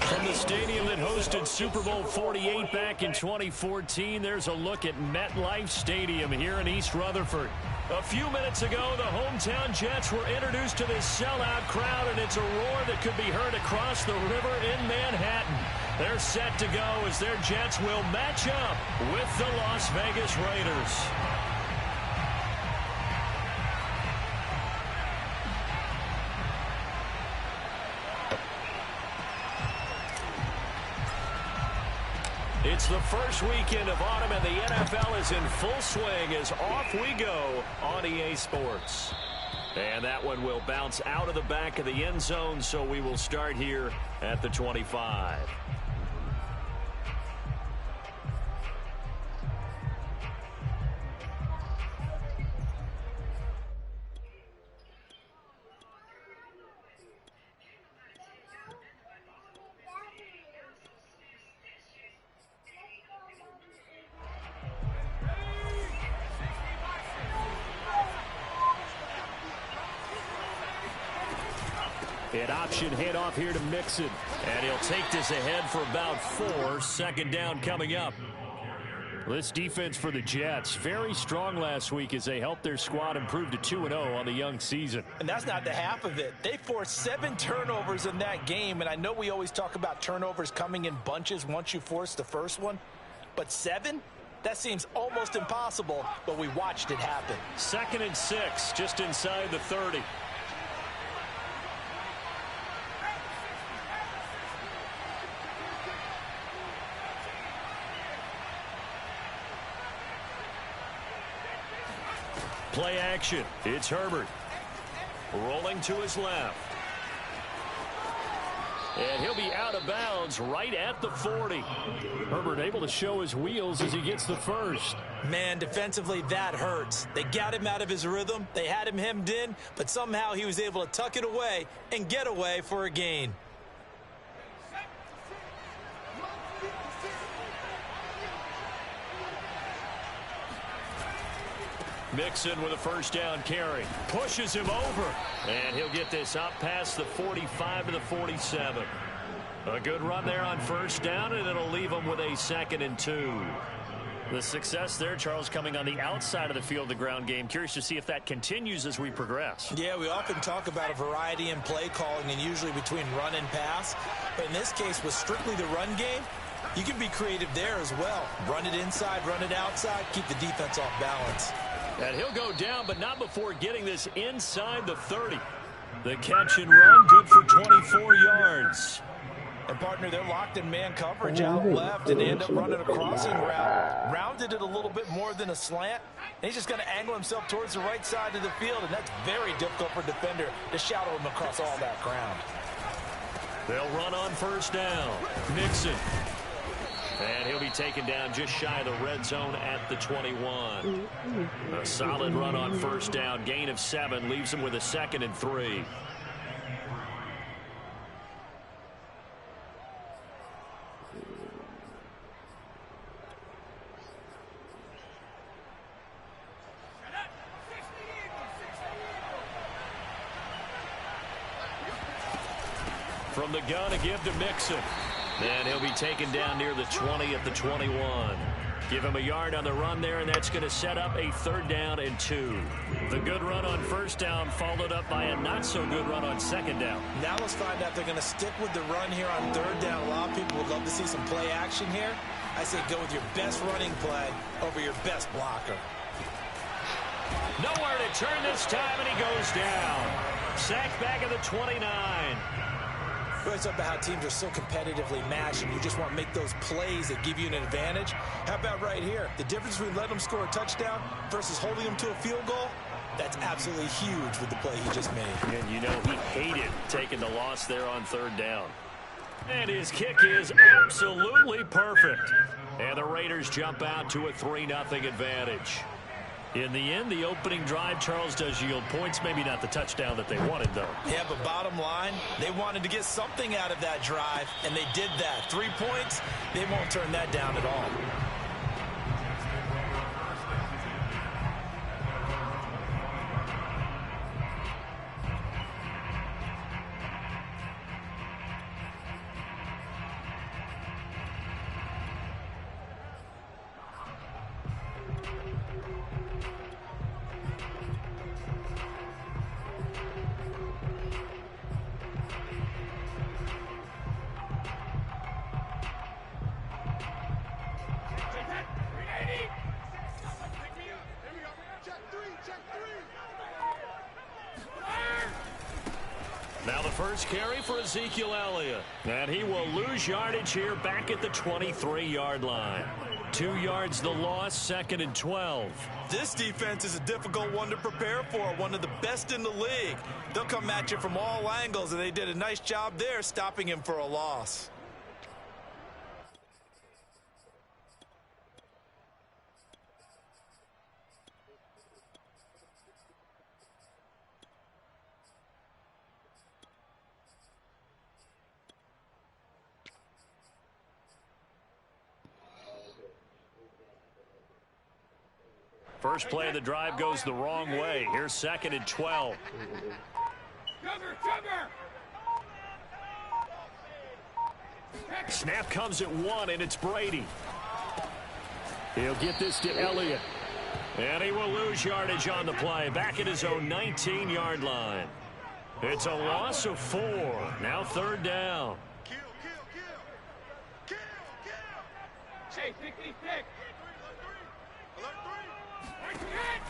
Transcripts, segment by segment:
From the stadium that hosted Super Bowl 48 back in 2014, there's a look at MetLife Stadium here in East Rutherford. A few minutes ago, the hometown Jets were introduced to this sellout crowd, and it's a roar that could be heard across the river in Manhattan. They're set to go as their Jets will match up with the Las Vegas Raiders. It's the first weekend of autumn, and the NFL is in full swing as off we go on EA Sports. And that one will bounce out of the back of the end zone, so we will start here at the 25. An option handoff here to Mixon. And he'll take this ahead for about 4. Second down coming up. This defense for the Jets, very strong last week as they helped their squad improve to 2-0 on the young season. And that's not the half of it. They forced 7 turnovers in that game. And I know we always talk about turnovers coming in bunches once you force the first one. But 7? That seems almost impossible, but we watched it happen. 2nd and 6, just inside the 30. Play action. It's Herbert. Rolling to his left. And he'll be out of bounds right at the 40. Herbert able to show his wheels as he gets the first. Man, defensively, that hurts. They got him out of his rhythm. They had him hemmed in, but somehow he was able to tuck it away and get away for a gain. Mixon with a first down carry. Pushes him over. And he'll get this up past the 45 to the 47. A good run there on first down, and it'll leave him with a 2nd and 2. The success there, Charles, coming on the outside of the field, the ground game. Curious to see if that continues as we progress. Yeah, we often talk about a variety in play calling and usually between run and pass. But in this case, with strictly the run game, you can be creative there as well. Run it inside, run it outside, keep the defense off balance. And he'll go down, but not before getting this inside the 30. The catch and run, good for 24 yards. And, partner, they're locked in man coverage out left, and they end up running a crossing route. Rounded it a little bit more than a slant. And he's just going to angle himself towards the right side of the field, and that's very difficult for a defender to shadow him across all that ground. They'll run on first down. Mixon. And he'll be taken down just shy of the red zone at the 21. A solid run on first down. Gain of 7 leaves him with a 2nd and 3. From the gun, a give to Mixon. And he'll be taken down near the 20 at the 21. Give him a yard on the run there, and that's going to set up a 3rd down and 2. The good run on first down followed up by a not-so-good run on 2nd down. Now let's find out if they're going to stick with the run here on 3rd down. A lot of people would love to see some play action here. I say go with your best running play over your best blocker. Nowhere to turn this time, and he goes down. Sacked back at the 29. We always talk about how teams are so competitively matched, and you just want to make those plays that give you an advantage. How about right here? The difference between letting them score a touchdown versus holding them to a field goal, that's absolutely huge with the play he just made. And you know he hated taking the loss there on 3rd down. And his kick is absolutely perfect. And the Raiders jump out to a 3-0 advantage. In the end, the opening drive, Charles, does yield points. Maybe not the touchdown that they wanted, though. Yeah, but bottom line, they wanted to get something out of that drive, and they did that. 3 points, they won't turn that down at all. Now the first carry for Ezekiel Elliott. And he will lose yardage here back at the 23-yard line. 2 yards the loss, 2nd and 12. This defense is a difficult one to prepare for, one of the best in the league. They'll come at you from all angles, and they did a nice job there stopping him for a loss. First play of the drive goes the wrong way. Here's 2nd and 12. Snap comes at 1, and it's Brady. He'll get this to Elliott. And he will lose yardage on the play. Back at his own 19-yard line. It's a loss of 4. Now 3rd down.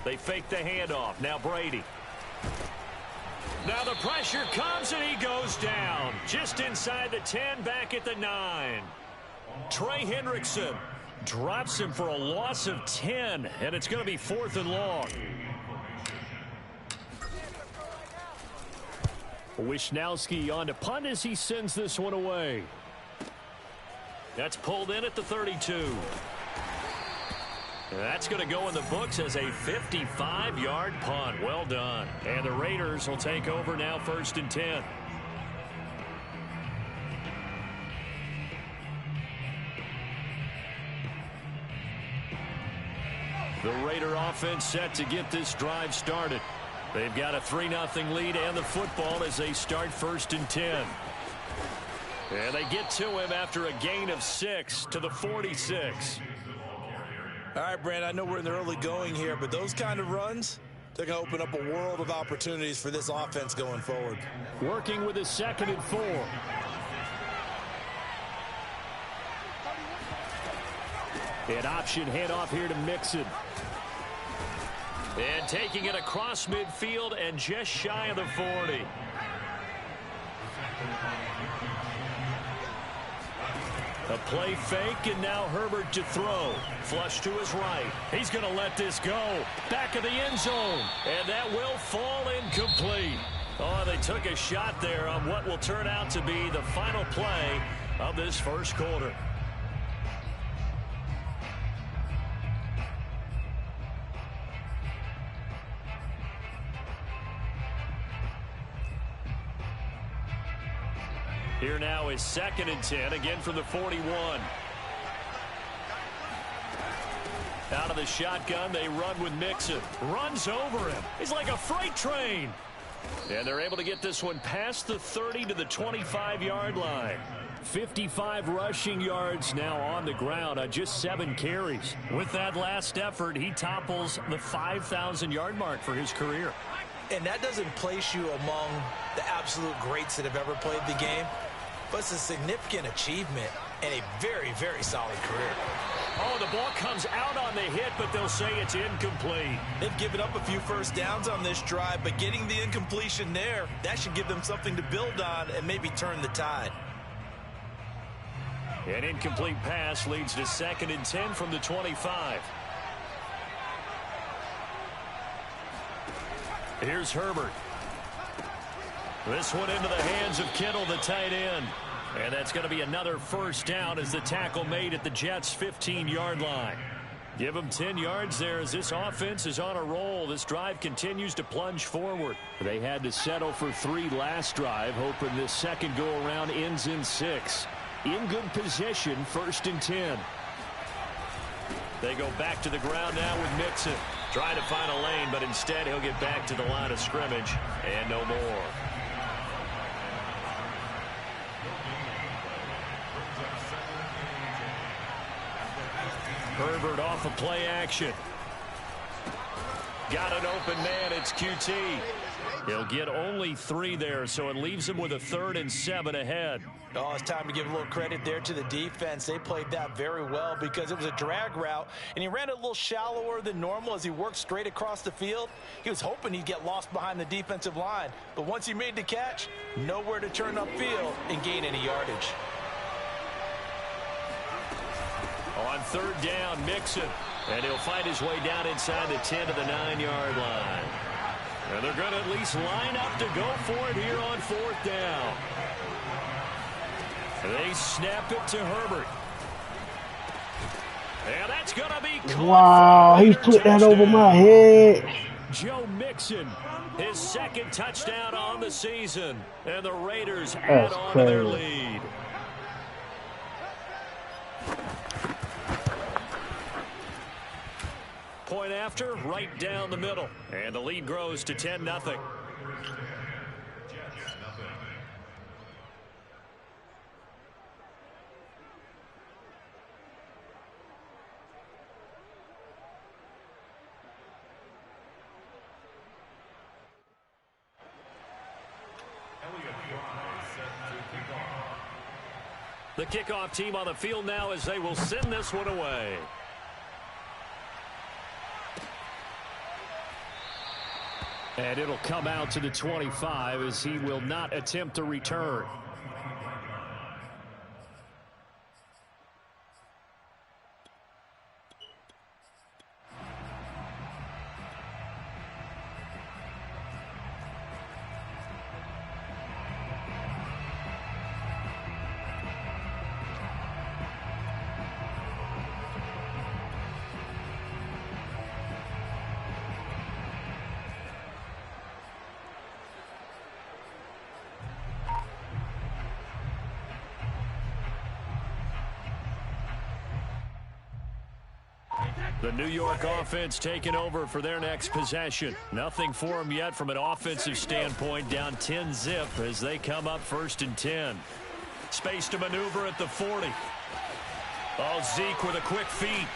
They fake the handoff. Now Brady. Now the pressure comes, and he goes down. Just inside the 10, back at the 9. Trey Hendrickson drops him for a loss of 10, and it's going to be 4th and long. Wisnowski on to punt as he sends this one away. That's pulled in at the 32. That's going to go in the books as a 55-yard punt. Well done. And the Raiders will take over now, 1st and 10. The Raider offense set to get this drive started. They've got a 3-0 lead and the football as they start 1st and 10. And they get to him after a gain of 6 to the 46. All right, Brand, I know we're in the early going here, but those kind of runs, they're going to open up a world of opportunities for this offense going forward. Working with a 2nd and 4. An option handoff here to Mixon. And taking it across midfield and just shy of the 40. A play fake, and now Herbert to throw. Flush to his right. He's going to let this go. Back of the end zone. And that will fall incomplete. Oh, they took a shot there on what will turn out to be the final play of this first quarter. Here now is 2nd and 10, again from the 41. Out of the shotgun, they run with Mixon. Runs over him. He's like a freight train. And they're able to get this one past the 30 to the 25-yard line. 55 rushing yards now on the ground on just 7 carries. With that last effort, he topples the 5,000-yard mark for his career. And that doesn't place you among the absolute greats that have ever played the game, but it's a significant achievement and a very, very solid career. Oh, the ball comes out on the hit, but they'll say it's incomplete. They've given up a few first downs on this drive, but getting the incompletion there, that should give them something to build on and maybe turn the tide. An incomplete pass leads to 2nd and 10 from the 25. Here's Herbert. This one into the hands of Kittle, the tight end. And that's going to be another first down as the tackle made at the Jets' 15-yard line. Give them 10 yards there as this offense is on a roll. This drive continues to plunge forward. They had to settle for 3 last drive, hoping this second go-around ends in 6. In good position, 1st and 10. They go back to the ground now with Mixon. Trying to find a lane, but instead he'll get back to the line of scrimmage and no more. Herbert off of play action. Got an open man. It's QT. He'll get only 3 there, so it leaves him with a 3rd and 7 ahead. Oh, it's time to give a little credit there to the defense. They played that very well because it was a drag route, and he ran it a little shallower than normal as he worked straight across the field. He was hoping he'd get lost behind the defensive line, but once he made the catch, nowhere to turn upfield and gain any yardage. On 3rd down, Mixon, and he'll find his way down inside the 10 to the 9-yard line. And they're going to at least line up to go for it here on 4th down. They snap it to Herbert. And that's going to be caught. Wow, he put that over my head. Joe Mixon, his 2nd touchdown on the season. And the Raiders add on to their lead. Point after, right down the middle. And the lead grows to 10-0. The kickoff team on the field now as they will send this one away. And it'll come out to the 25 as he will not attempt to return. The New York offense taking over for their next possession. Nothing for them yet from an offensive standpoint, down 10-zip as they come up 1st and 10. Space to maneuver at the 40. Oh, Zeke with a quick feed.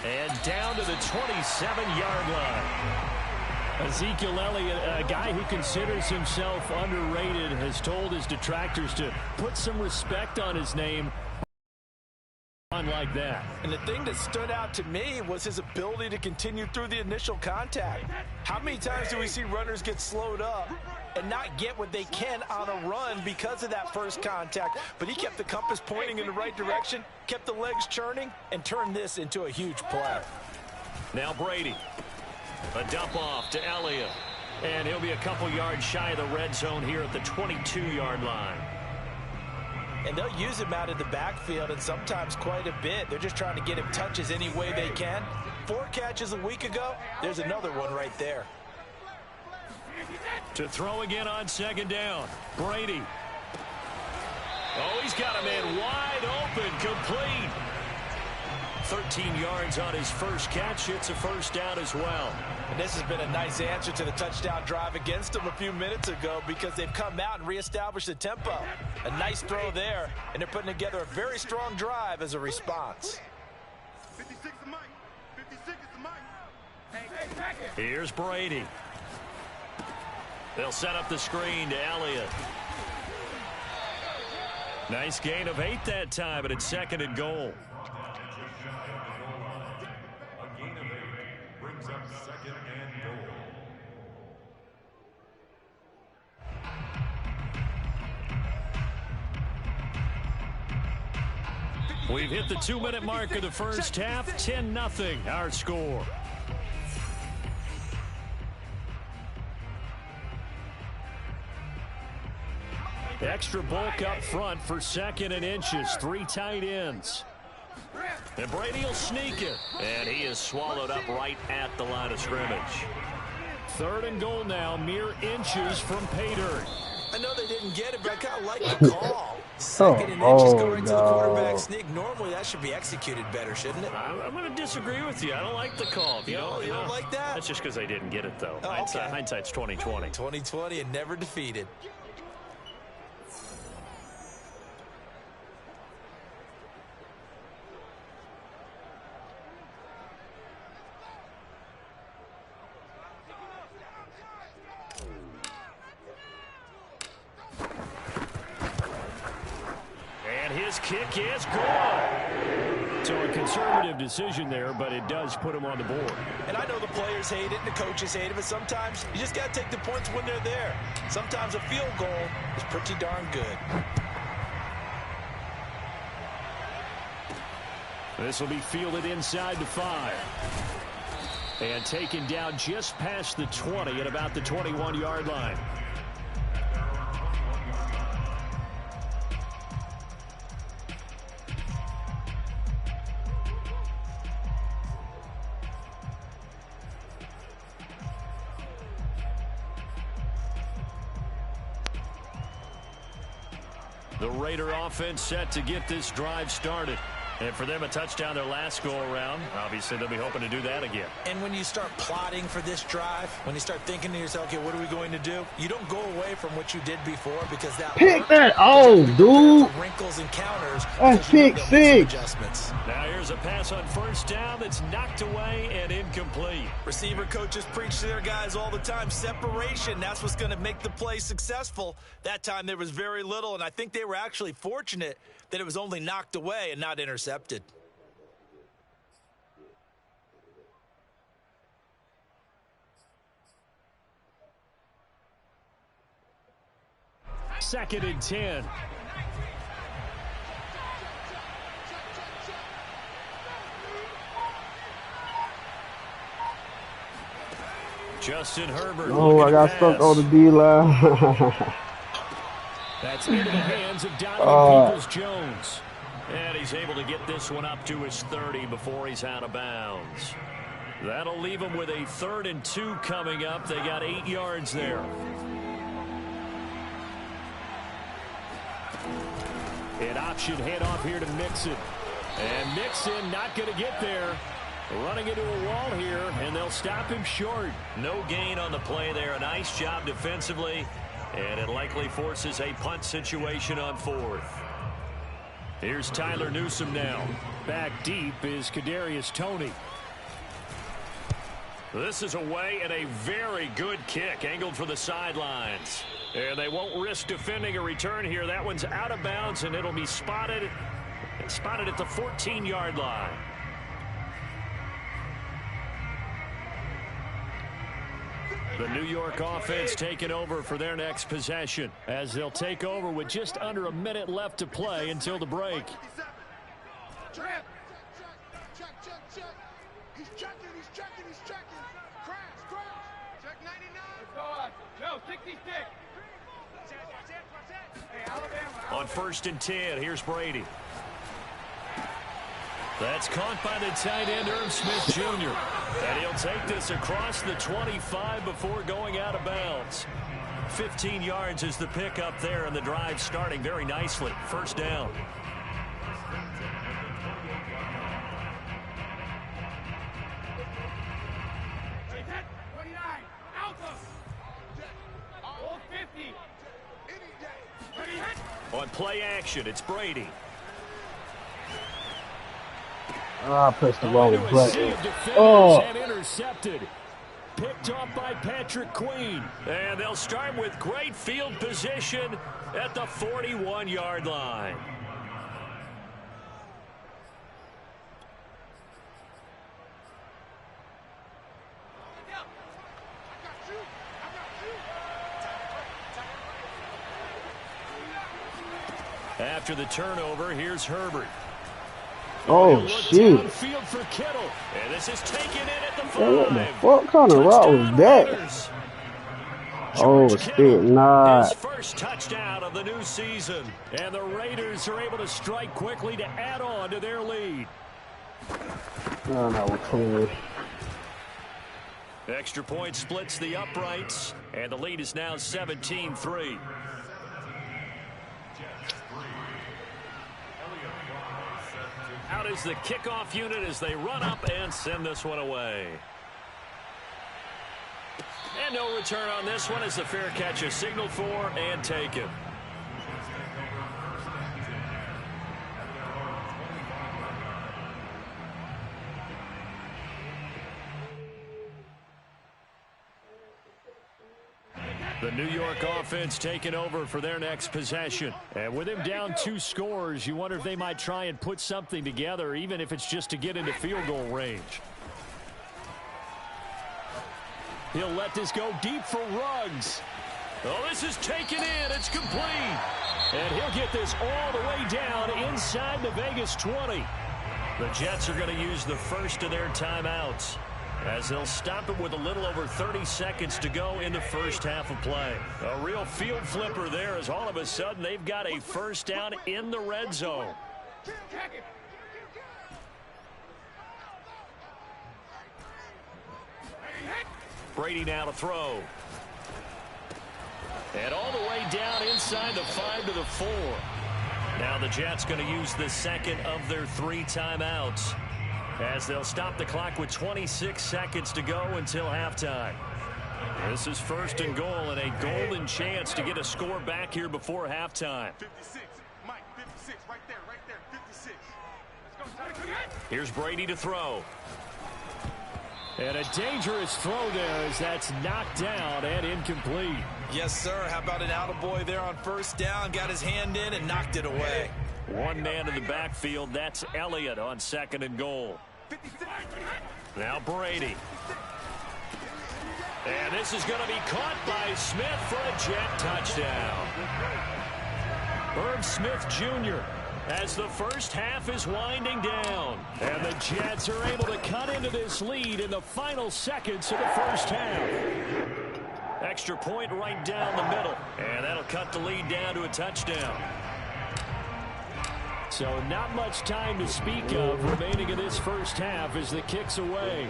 And down to the 27-yard line. Ezekiel Elliott, a guy who considers himself underrated, has told his detractors to put some respect on his name. Like that. And the thing that stood out to me was his ability to continue through the initial contact. How many times do we see runners get slowed up and not get what they can on a run because of that first contact? But he kept the compass pointing in the right direction, kept the legs churning, and turned this into a huge play. Now Brady. A dump off to Elliott. And he'll be a couple yards shy of the red zone here at the 22-yard line. And they'll use him out of the backfield, and sometimes quite a bit. They're just trying to get him touches any way they can. 4 catches a week ago. There's another one right there. To throw again on 2nd down. Brady. Oh, he's got a man wide open, complete. 13 yards on his first catch. It's a 1st down as well. And this has been a nice answer to the touchdown drive against them a few minutes ago because they've come out and reestablished the tempo. A nice throw there, and they're putting together a very strong drive as a response. 56 is Mike. 56 is Mike. Here's Brady. They'll set up the screen to Elliott. Nice gain of 8 that time, but it's 2nd and goal. We've hit the 2-minute mark of the first half. 10-0 our score. Extra bulk up front for 2nd and inches. 3 tight ends. And Brady will sneak it. And he is swallowed up right at the line of scrimmage. 3rd and goal now, mere inches from pay dirt. I know they didn't get it, but I kind of like the call. 2nd and inches going to the quarterback sneak. Normally, that should be executed better, shouldn't it? I'm going to disagree with you. I don't like the call. You don't like that? That's just because they didn't get it, though. Oh, okay. Hindsight's 20/20. 20/20 and never defeated. And his kick is good. So a conservative decision there, but it does put him on the board. And I know the players hate it and the coaches hate it, but sometimes you just got to take the points when they're there. Sometimes a field goal is pretty darn good. This will be fielded inside the 5. And taken down just past the 20 at about the 21-yard line. The Raider offense set to get this drive started. And for them, a touchdown their last go-around. Obviously, they'll be hoping to do that again. And when you start plotting for this drive, when you start thinking to yourself, okay, what are we going to do? You don't go away from what you did before because that Pick that off, dude. Wrinkles and counters. That's pick 6. Adjustments. Now here's a pass on first down that's knocked away and incomplete. Receiver coaches preach to their guys all the time. Separation, that's what's going to make the play successful. That time there was very little, and I think they were actually fortunate that it was only knocked away and not intercepted. Second and 10. Justin Herbert. Oh, I got stuck on the D-line. That's into the hands of Donovan Peoples-Jones. And he's able to get this one up to his 30 before he's out of bounds. That'll leave him with a 3rd and 2 coming up. They got 8 yards there. An option handoff here to Mixon. And Mixon not going to get there. Running into a wall here, and they'll stop him short. No gain on the play there. A nice job defensively. And it likely forces a punt situation on 4th. Here's Tyler Newsome now. Back deep is Kadarius Toney. This is away and a very good kick angled for the sidelines. And they won't risk defending a return here. That one's out of bounds, and it'll be spotted at the 14-yard line. The New York offense taking over for their next possession as they'll take over with just under a minute left to play until the break. Check. He's checking. Crash. Check 99. Go on. Joe, 66. Hey, Alabama. On 1st and 10, here's Brady. That's caught by the tight end, Irv Smith Jr. And he'll take this across the 25 before going out of bounds. 15 yards is the pickup there, and the drive starting very nicely. 1st down. On play action, it's Brady. I pressed the wrong button. And intercepted. Picked off by Patrick Queen. And they'll start with great field position at the 41-yard line. After the turnover, here's Herbert. Oh, shit. Field for Kittle. And this is taken in at the 5. What the fuck kind of route was that? Oh, shit, nah. His first touchdown of the new season. And the Raiders are able to strike quickly to add on to their lead. No, we're clean. Extra point splits the uprights. And the lead is now 17-3. Out is the kickoff unit as they run up and send this one away. And no return on this one as the fair catch is signaled for and taken. The New York offense taking over for their next possession. And with him down 2 scores, you wonder if they might try and put something together, even if it's just to get into field goal range. He'll let this go deep for Ruggs. Oh, this is taken in. It's complete. And he'll get this all the way down inside the Vegas 20. The Jets are going to use the first of their timeouts, as they'll stop it with a little over 30 seconds to go in the first half of play. A real field flipper there, as all of a sudden they've got a first down in the red zone. Brady now to throw. And all the way down inside the 5 to the 4. Now the Jets going to use the second of their 3 timeouts, as they'll stop the clock with 26 seconds to go until halftime. This is first and goal, and a golden chance to get a score back here before halftime. 56, Mike, 56, right there, 56. Let's go. Here's Brady to throw. And a dangerous throw there, as that's knocked down and incomplete. Yes, sir. How about an attaboy there on first down? Got his hand in and knocked it away. One man in the backfield. That's Elliott on second and goal. Now Brady. And this is going to be caught by Smith for a Jet touchdown. Herb Smith Jr. as the first half is winding down. And the Jets are able to cut into this lead in the final seconds of the first half. Extra point right down the middle. And that'll cut the lead down to a touchdown. So not much time to speak of remaining in this first half as the kick's away.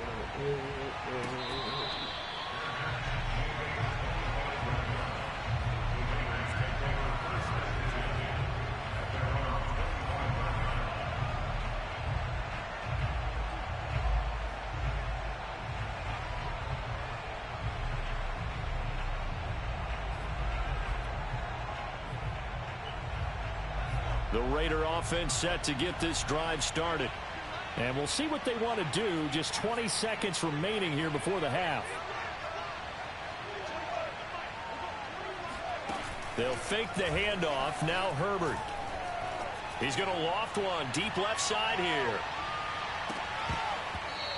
The Raider offense set to get this drive started. And we'll see what they want to do. Just 20 seconds remaining here before the half. They'll fake the handoff. Now Herbert. He's going to loft one deep left side here.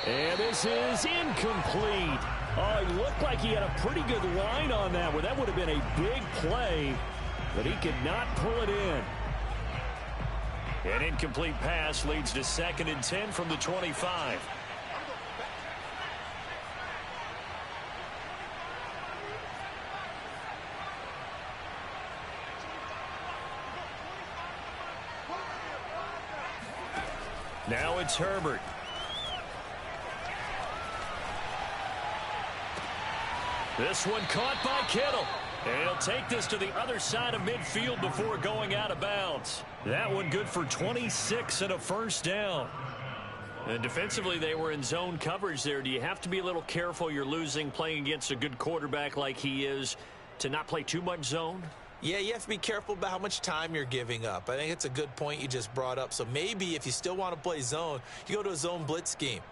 And this is incomplete. Oh, he looked like he had a pretty good line on that one. That would have been a big play, but he could not pull it in. An incomplete pass leads to 2nd and 10 from the 25. Now it's Herbert. This one caught by Kittle. And he'll take this to the other side of midfield before going out of bounds. That one good for 26 and a first down. And defensively, they were in zone coverage there. Do you have to be a little careful? You're losing playing against a good quarterback like he is to not play too much zone? Yeah, you have to be careful about how much time you're giving up. I think it's a good point you just brought up. So maybe if you still want to play zone, you go to a zone blitz scheme.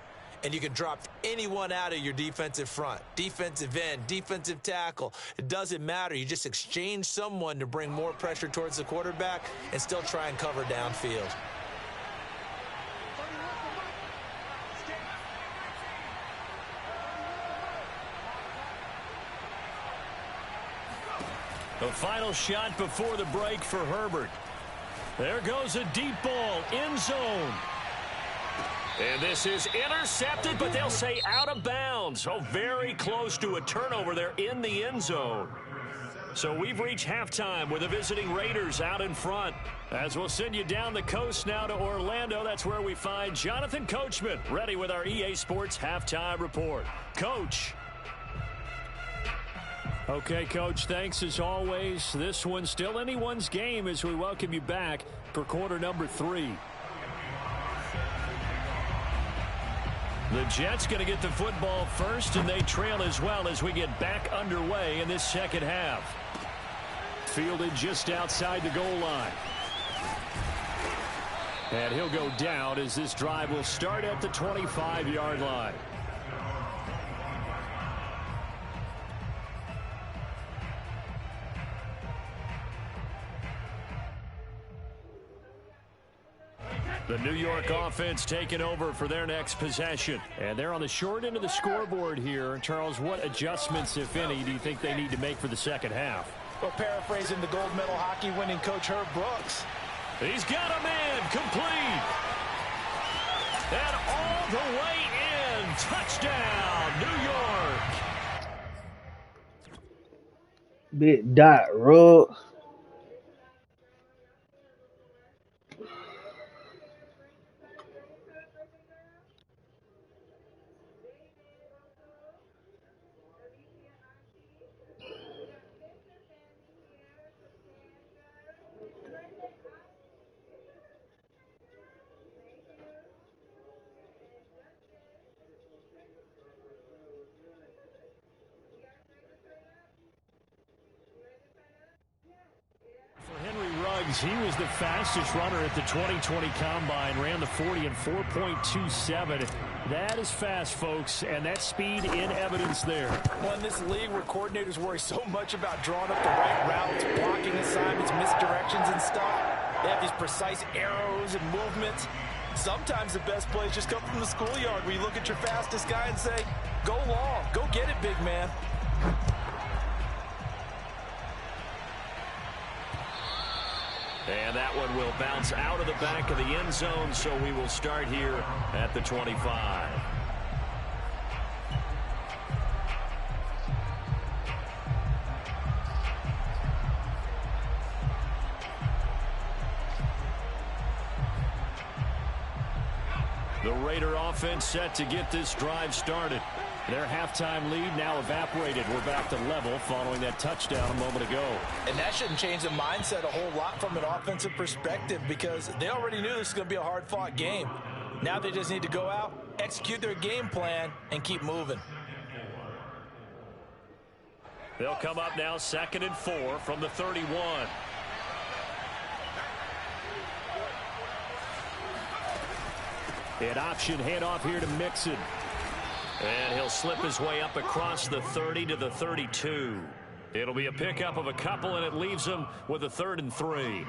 And you can drop anyone out of your defensive front, defensive end, defensive tackle. It doesn't matter. You just exchange someone to bring more pressure towards the quarterback and still try and cover downfield. The final shot before the break for Herbert. There goes a deep ball, end zone. And this is intercepted, but they'll say out of bounds. Oh, very close to a turnover there in the end zone. So we've reached halftime with the visiting Raiders out in front. As we'll send you down the coast now to Orlando, that's where we find Jonathan Coachman ready with our EA Sports Halftime Report. Coach. Okay, Coach, thanks as always. This one's still anyone's game as we welcome you back for quarter number 3. The Jets going to get the football first, and they trail as well as we get back underway in this second half. Fielded just outside the goal line. And he'll go down as this drive will start at the 25-yard line. The New York offense taking over for their next possession. And they're on the short end of the scoreboard here. Charles, what adjustments, if any, do you think they need to make for the second half? Well, paraphrasing the gold medal hockey winning coach Herb Brooks. He's got a man complete. And all the way in. Touchdown, New York. Big dot rug. He was the fastest runner at the 2020 Combine, ran the 40 in 4.27. That is fast, folks, and that speed in evidence there. Well, in this league where coordinators worry so much about drawing up the right routes, blocking assignments, misdirections and stuff, they have these precise arrows and movements. Sometimes the best plays just come from the schoolyard where you look at your fastest guy and say, go long, go get it, big man. And that one will bounce out of the back of the end zone, so we will start here at the 25. The Raider offense set to get this drive started. Their halftime lead now evaporated. We're back to level following that touchdown a moment ago. And that shouldn't change the mindset a whole lot from an offensive perspective because they already knew this was going to be a hard-fought game. Now they just need to go out, execute their game plan, and keep moving. They'll come up now 2nd and 4 from the 31. An option handoff here to Mixon. And he'll slip his way up across the 30 to the 32. It'll be a pickup of a couple, and it leaves him with a 3rd and 3.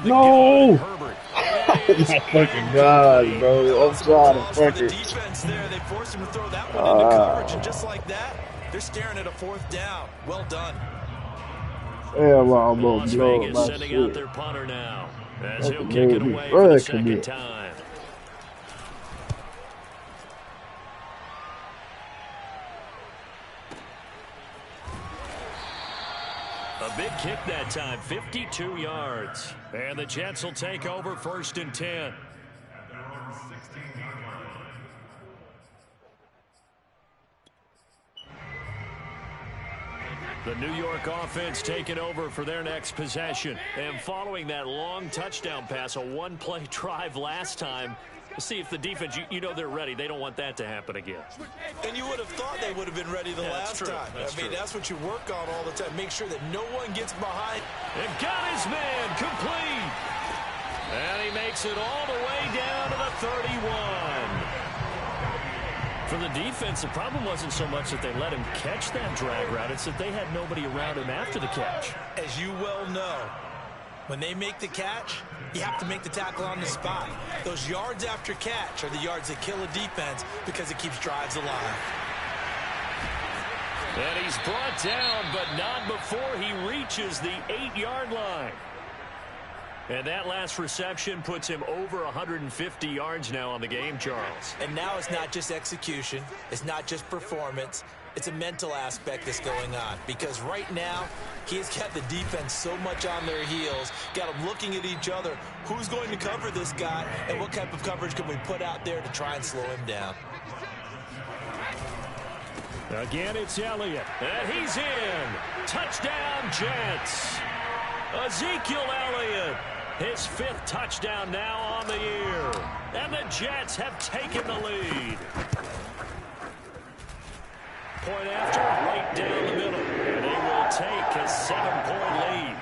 No! Oh my fucking God, bro. I'm sorry, fuck it. Defense there, they forced him to throw that one into coverage, and just like that, they're staring at a 4th down. Well done. Hell, I'm gonna Las blow Vegas my sending shit. out their punter now as That's he'll kick it amazing. away for the Fuck second it. time. A big kick that time, 52 yards. And the Jets will take over 1st and 10. The New York offense taking over for their next possession. And following that long touchdown pass, a one-play drive last time, we'll see if the defense, you know they're ready. They don't want that to happen again. And you would have thought they would have been ready the last time. I mean, that's what you work on all the time. Make sure that no one gets behind. And got his man complete. And he makes it all the way down to the 31. For the defense, the problem wasn't so much that they let him catch that drag route. It's that they had nobody around him after the catch. As you well know, when they make the catch, you have to make the tackle on the spot. Those yards after catch are the yards that kill a defense because it keeps drives alive. And he's brought down, but not before he reaches the 8-yard line. And that last reception puts him over 150 yards now on the game, Charles. And now it's not just execution. It's not just performance. It's a mental aspect that's going on. Because right now, he's got the defense so much on their heels, got them looking at each other. Who's going to cover this guy, and what type of coverage can we put out there to try and slow him down? Again, it's Elliott. And he's in. Touchdown, Jets. Ezekiel Elliott. His 5th touchdown now on the year. And the Jets have taken the lead. Point after, right down the middle. And they will take a 7-point lead.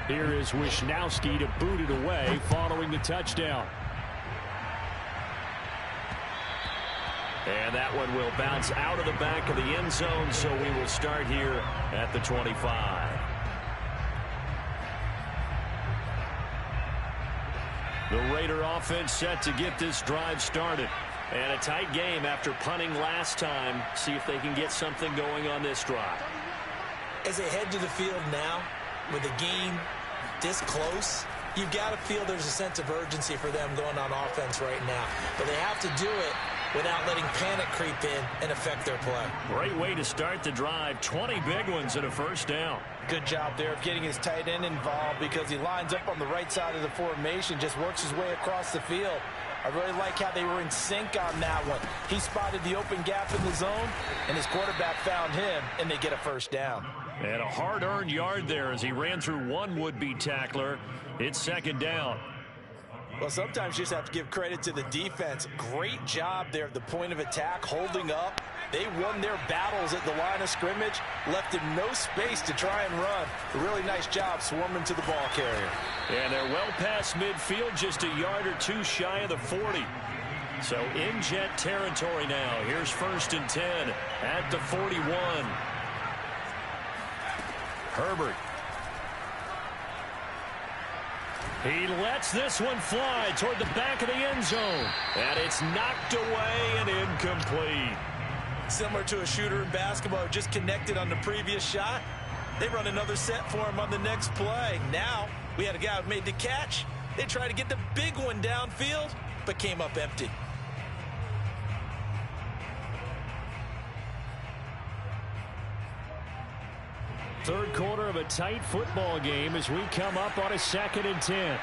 Here is Wisnowski to boot it away following the touchdown. And that one will bounce out of the back of the end zone, so we will start here at the 25. The Raider offense set to get this drive started. And a tight game after punting last time. See if they can get something going on this drive. As they head to the field now, with the game this close, you've got to feel there's a sense of urgency for them going on offense right now. But they have to do it without letting panic creep in and affect their play. Great way to start the drive. 20 big ones and a first down. Good job there of getting his tight end involved because he lines up on the right side of the formation, just works his way across the field. I really like how they were in sync on that one. He spotted the open gap in the zone, and his quarterback found him, and they get a first down. And a hard-earned yard there as he ran through one would-be tackler. It's second down. Well, sometimes you just have to give credit to the defense. Great job there at the point of attack, holding up. They won their battles at the line of scrimmage, left him no space to try and run. A really nice job swarming to the ball carrier. And they're well past midfield, just a yard or two shy of the 40. So in jet territory now. Here's 1st and 10 at the 41. Herbert. He lets this one fly toward the back of the end zone. And it's knocked away and incomplete. Similar to a shooter in basketball who just connected on the previous shot. They run another set for him on the next play. Now, we had a guy who made the catch. They tried to get the big one downfield, but came up empty. Third quarter of a tight football game as we come up on a 2nd and 10.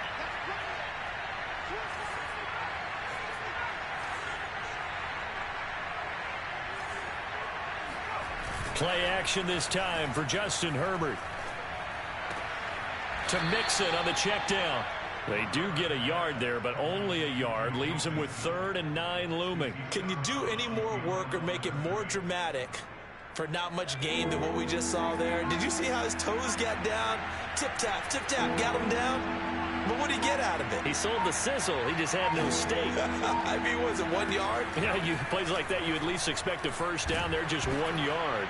Play action this time for Justin Herbert. To Mixon on the check down. They do get a yard there, but only a yard. Leaves them with 3rd and 9 looming. Can you do any more work or make it more dramatic for not much gain than what we just saw there? Did you see how his toes got down? Tip-tap, got him down. But what did he get out of it? He sold the sizzle. He just had no steak. I mean, was it 1 yard? Yeah, plays like that, you at least expect a first down. They're just 1 yard.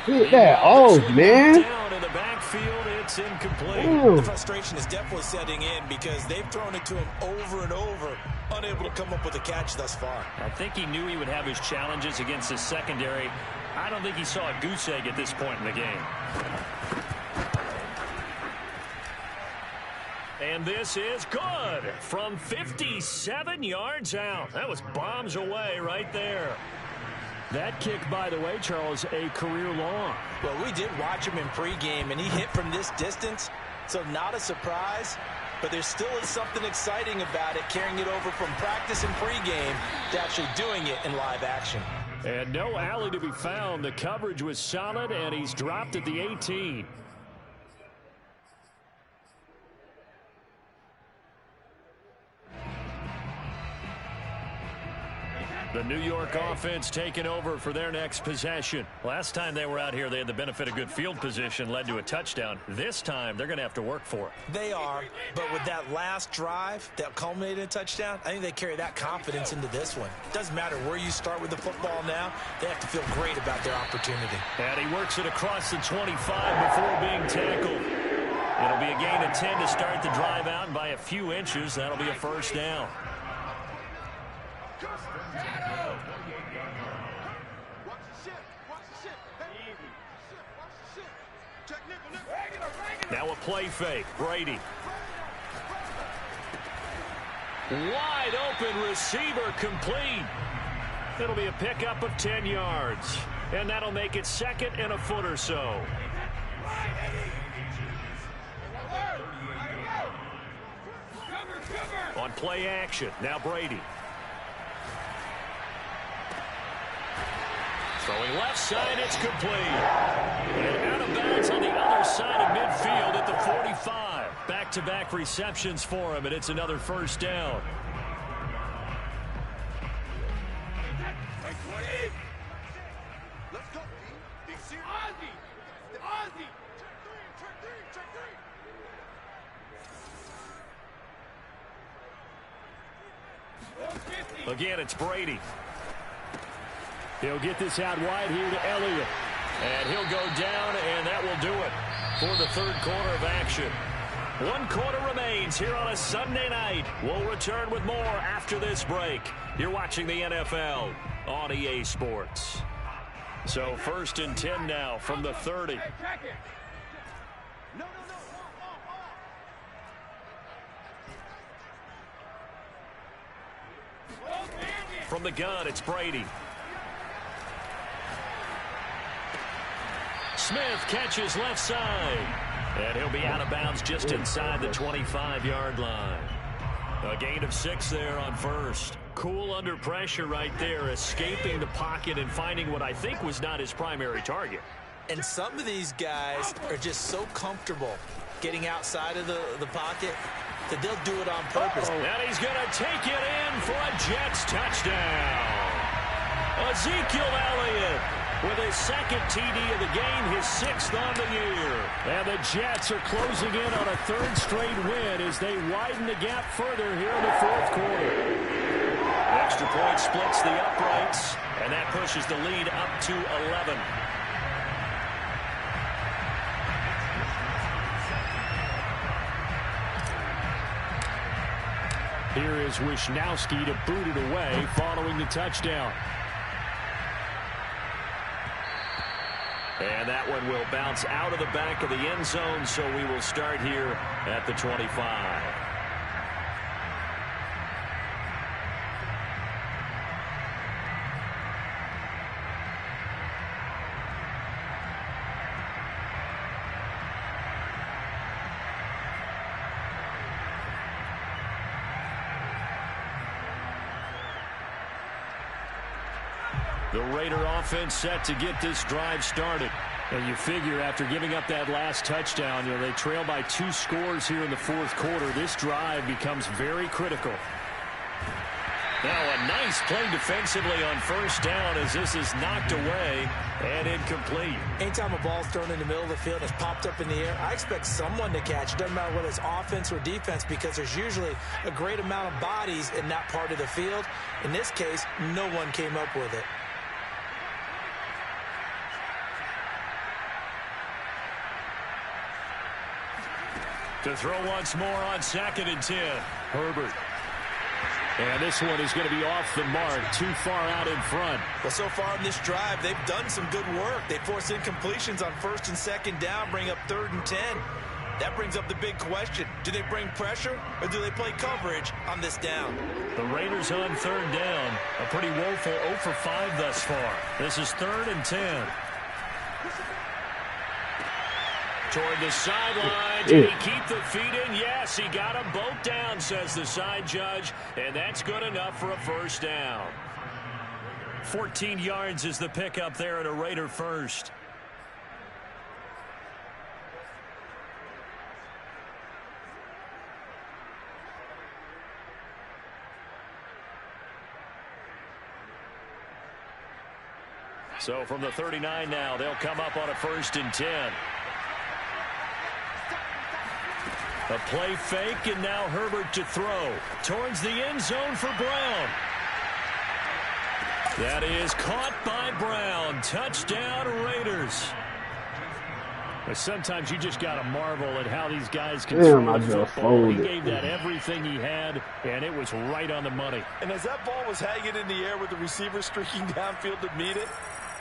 Get that off, man. Down in the backfield, it's incomplete. Ooh. The frustration is definitely setting in because they've thrown it to him over and over, unable to come up with a catch thus far. I think he knew he would have his challenges against his secondary. I don't think he saw a goose egg at this point in the game. And this is good from 57 yards out. That was bombs away right there. That kick, by the way, Charles, a career long. Well, we did watch him in pregame, and he hit from this distance, so not a surprise. But there still is something exciting about it, carrying it over from practice and pregame to actually doing it in live action. And no alley to be found. The coverage was solid, and he's dropped at the 18. The New York offense taking over for their next possession. Last time they were out here, they had the benefit of good field position, led to a touchdown. This time, they're going to have to work for it. They are, but with that last drive that culminated in a touchdown, I think they carry that confidence into this one. Doesn't matter where you start with the football now, they have to feel great about their opportunity. And he works it across the 25 before being tackled. It'll be a gain of 10 to start the drive out, and by a few inches, that'll be a first down. Now a play fake. Brady. Wide open receiver complete. It'll be a pickup of 10 yards. And that'll make it 2nd and a foot or so. On play action. Now Brady. Throwing left side, it's complete. And out of bounds on the other side of midfield at the 45. Back-to-back receptions for him, and it's another first down. Again, it's Brady. He'll get this out wide here to Elliott. And he'll go down, and that will do it for the third quarter of action. 1 quarter remains here on a Sunday night. We'll return with more after this break. You're watching the NFL on EA Sports. So 1st and 10 now from the 30. From the gun, it's Brady. Smith catches left side. And he'll be out of bounds just inside the 25-yard line. A gain of 6 there on first. Cool under pressure right there, escaping the pocket and finding what I think was not his primary target. And some of these guys are just so comfortable getting outside of the pocket that they'll do it on purpose. And he's going to take it in for a Jets touchdown. Ezekiel Elliott with his second TD of the game, his 6th on the year. And the Jets are closing in on a 3rd straight win as they widen the gap further here in the 4th quarter. Extra point splits the uprights, and that pushes the lead up to 11. Here is Wisnowski to boot it away following the touchdown. And that one will bounce out of the back of the end zone, so we will start here at the 25. The Raider offense set to get this drive started. And you figure after giving up that last touchdown, they trail by 2 scores here in the 4th quarter. This drive becomes very critical. Now a nice play defensively on 1st down as this is knocked away and incomplete. Anytime a ball's thrown in the middle of the field and it's popped up in the air, I expect someone to catch it. Doesn't matter whether it's offense or defense, because there's usually a great amount of bodies in that part of the field. In this case, no one came up with it. To throw once more on 2nd and 10. Herbert. And this one is going to be off the mark, too far out in front. Well, so far in this drive, they've done some good work. They force incompletions on 1st and 2nd down, bring up 3rd and 10. That brings up the big question. Do they bring pressure or do they play coverage on this down? The Raiders on 3rd down. A pretty woeful 0 for 5 thus far. This is 3rd and 10. Toward the sideline. Did he keep the feet in? Yes, he got them both down, says the side judge. And that's good enough for a 1st down. 14 yards is the pickup there at a Raider 1st. So from the 39 now, they'll come up on a 1st and 10. A play fake, and now Herbert to throw towards the end zone for Brown. That is caught by Brown. Touchdown, Raiders. But sometimes you just got to marvel at how these guys can throw the football. He gave that everything he had, and it was right on the money. And as that ball was hanging in the air with the receiver streaking downfield to meet it,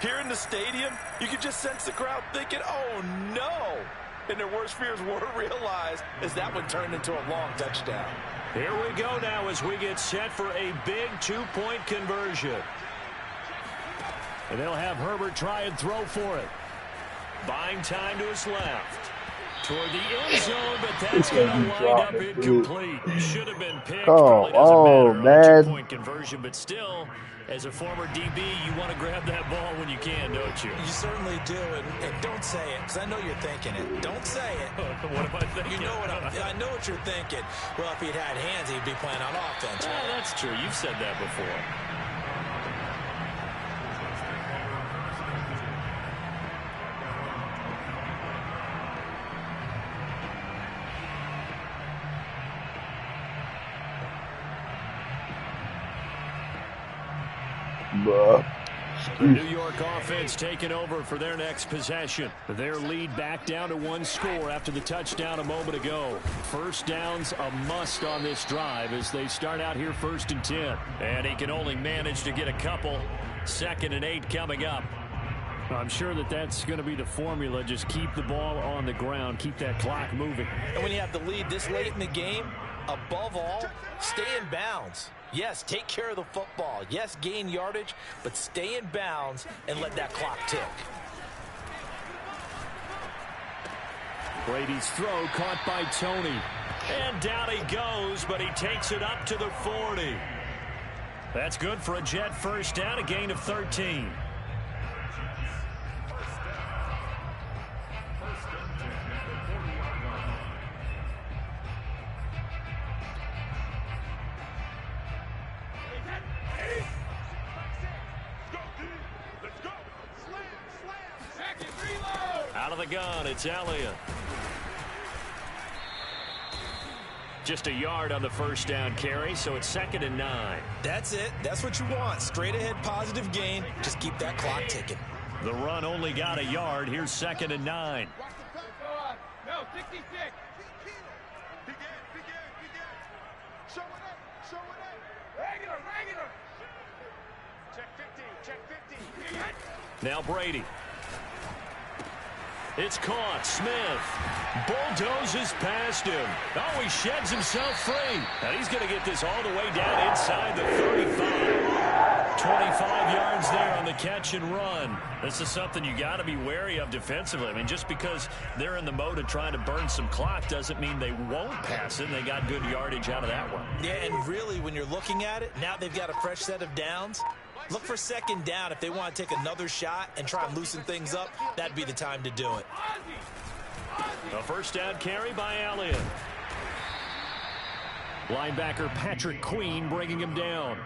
here in the stadium, you could just sense the crowd thinking, oh, no. And their worst fears were realized as that one turned into a long touchdown. Here we go now as we get set for a big 2-point conversion. And they'll have Herbert try and throw for it. Buying time to his left. Toward the end zone, but that's going to wind up incomplete. Should have been picked. Probably doesn't matter on a 2-point conversion, but still, as a former DB, you want to grab that ball when you can, don't you? You certainly do, and don't say it, because I know you're thinking it. Don't say it. What am I thinking? You know what I know what you're thinking. Well, if he'd had hands, he'd be playing on offense. Well, that's true. You've said that before. Bruh. The New York offense taking over for their next possession. Their lead back down to one score after the touchdown a moment ago. First down's a must on this drive as they start out here 1st and 10. And he can only manage to get a couple. 2nd and 8 coming up. I'm sure that that's going to be the formula. Just keep the ball on the ground. Keep that clock moving. And when you have the lead this late in the game, above all, stay in bounds. Yes, take care of the football. Yes, gain yardage, but stay in bounds and let that clock tick. Brady's throw caught by Tony. And down he goes, but he takes it up to the 40. That's good for a Jet first down, a gain of 13. Out of the gun, it's Elliott. Just a yard on the first down carry, so it's 2nd and 9. That's it. That's what you want. Straight ahead positive gain. Just keep that clock ticking. The run only got a yard. Here's 2nd and 9. No, 66. Show it up. Show it up. Regular. Check 50. Check 50. Now Brady. It's caught. Smith bulldozes past him. Oh, he sheds himself free. And he's going to get this all the way down inside the 35. 25 yards there on the catch and run. This is something you got to be wary of defensively. I mean, just because they're in the mode of trying to burn some clock doesn't mean they won't pass it. They got good yardage out of that one. Yeah, and really, when you're looking at it, now they've got a fresh set of downs. Look for 2nd down. If they want to take another shot and try and loosen things up, that'd be the time to do it. A first down carry by Elliott. Linebacker Patrick Queen bringing him down.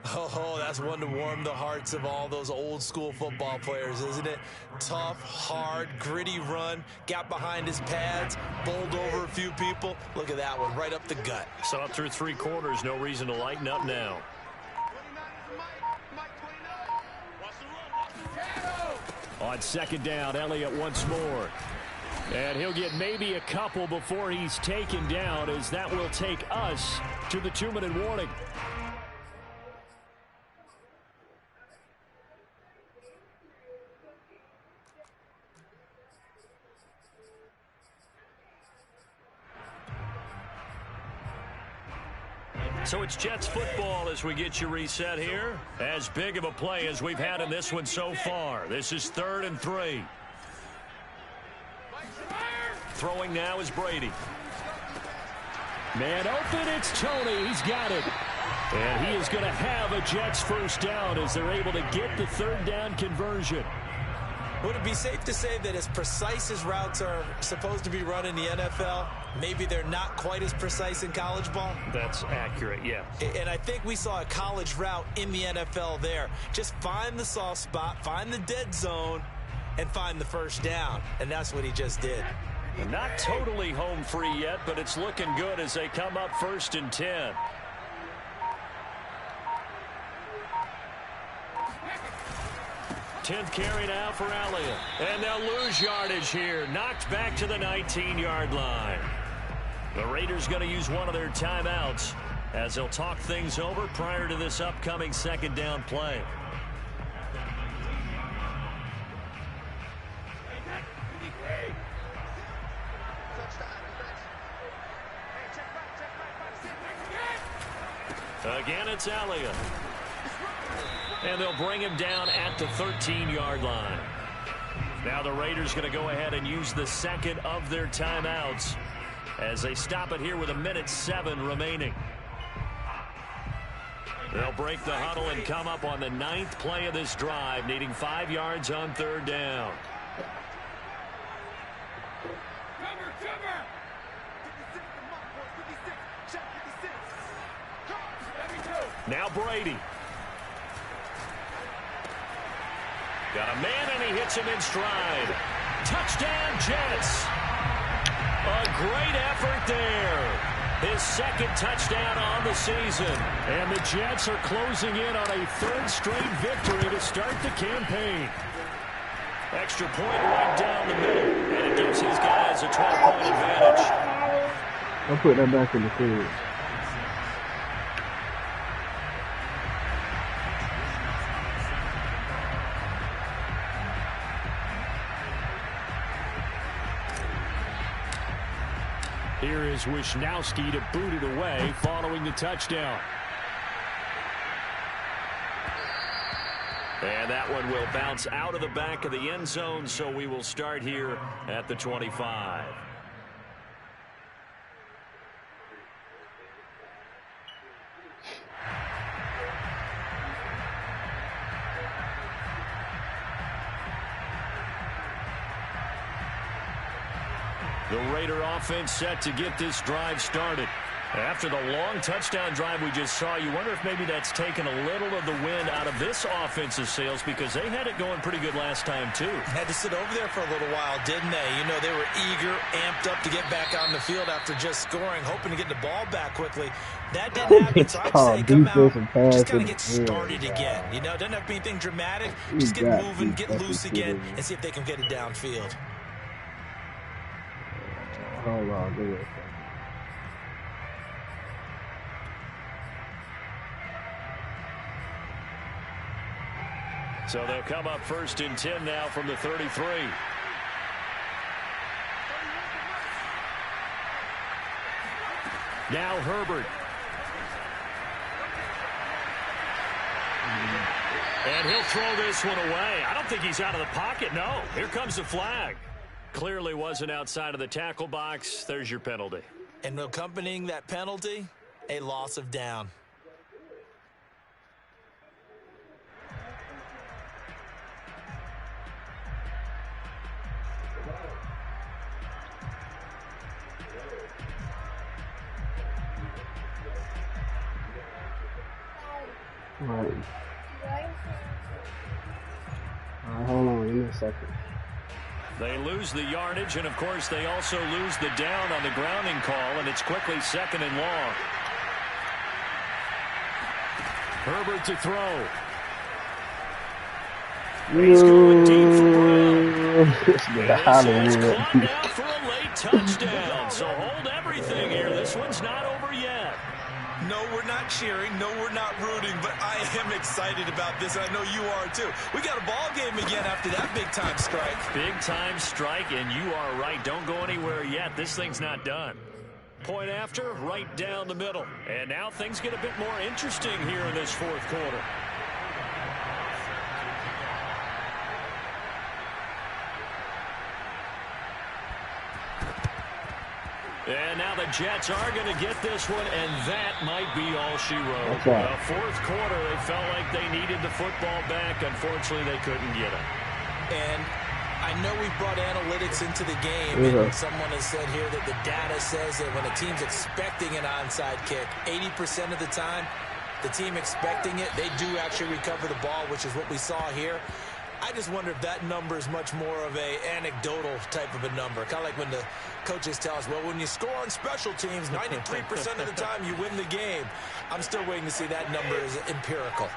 Oh, that's one to warm the hearts of all those old school football players, isn't it? Tough, hard, gritty run. Got behind his pads, bowled over a few people. Look at that one, right up the gut. So up through 3 quarters, no reason to lighten up now. On 2nd down, Elliott once more. And he'll get maybe a couple before he's taken down, as that will take us to the 2-minute warning. So it's Jets football as we get you reset here. As big of a play as we've had in this one so far. This is 3rd and 3. Throwing now is Brady. Man open, it's Tony. He's got it. And he is going to have a Jets first down as they're able to get the 3rd down conversion. Would it be safe to say that as precise as routes are supposed to be run in the NFL, maybe they're not quite as precise in college ball? That's accurate, yeah. And I think we saw a college route in the NFL there. Just find the soft spot, find the dead zone, and find the first down. And that's what he just did. Not totally home free yet, but it's looking good as they come up 1st and 10. Tenth carry now for Elliott. And they'll lose yardage here. Knocked back to the 19-yard line. The Raiders going to use one of their timeouts as they'll talk things over prior to this upcoming 2nd down play. Again, it's Elliott. And they'll bring him down at the 13-yard line. Now the Raiders going to go ahead and use the 2nd of their timeouts as they stop it here with 1:07 remaining. They'll break the huddle and come up on the 9th play of this drive, needing 5 yards on 3rd down. Now Brady. Got a man, and he hits him in stride. Touchdown, Jets. A great effort there. His second touchdown on the season. And the Jets are closing in on a third straight victory to start the campaign. Extra point right down the middle. And it gives his guys a 12-point advantage. I'll put that back in the field. Here is Wisnowski to boot it away following the touchdown. And that one will bounce out of the back of the end zone, so we will start here at the 25. The Raider offense set to get this drive started. After the long touchdown drive we just saw, you wonder if maybe that's taken a little of the wind out of this offensive sails, because they had it going pretty good last time, too. Had to sit over there for a little while, didn't they? You know, they were eager, amped up to get back on the field after just scoring, hoping to get the ball back quickly. That didn't happen, so I'd say come out, just kind of get started again. You know, doesn't have to be anything dramatic. Just get moving, get loose again, and see if they can get it downfield. Hold on, give me a second. So they'll come up 1st and 10 now from the 33. Now Herbert. And he'll throw this one away. I don't think he's out of the pocket, no. Here comes the flag. Clearly wasn't outside of the tackle box. There's your penalty. And accompanying that penalty, a loss of down. All right, hold on, give me a second. They lose the yardage, and of course they also lose the down on the grounding call, and it's quickly 2nd and long. Herbert to throw. He's going deep for Brown. And this is caught now for a late touchdown. So hold everything here. This one's not over yet. No, we're not cheering. No, we're not rooting. But I am excited about this, and I know you are too. We got a ball game again after that big-time strike. Big-time strike, and you are right. Don't go anywhere yet. This thing's not done. Point after, right down the middle. And now things get a bit more interesting here in this 4th quarter. And now the Jets are going to get this one, and that might be all she wrote. Right. 4th quarter, they felt like they needed the football back. Unfortunately, they couldn't get it. And I know we've brought analytics into the game, and someone has said here that the data says that when a team's expecting an onside kick, 80% of the time, the team expecting it, they do actually recover the ball, which is what we saw here. I just wonder if that number is much more of a anecdotal type of a number. Kind of like when the coaches tell us, well, when you score on special teams, 93% of the time you win the game. I'm still waiting to see that number is empirical.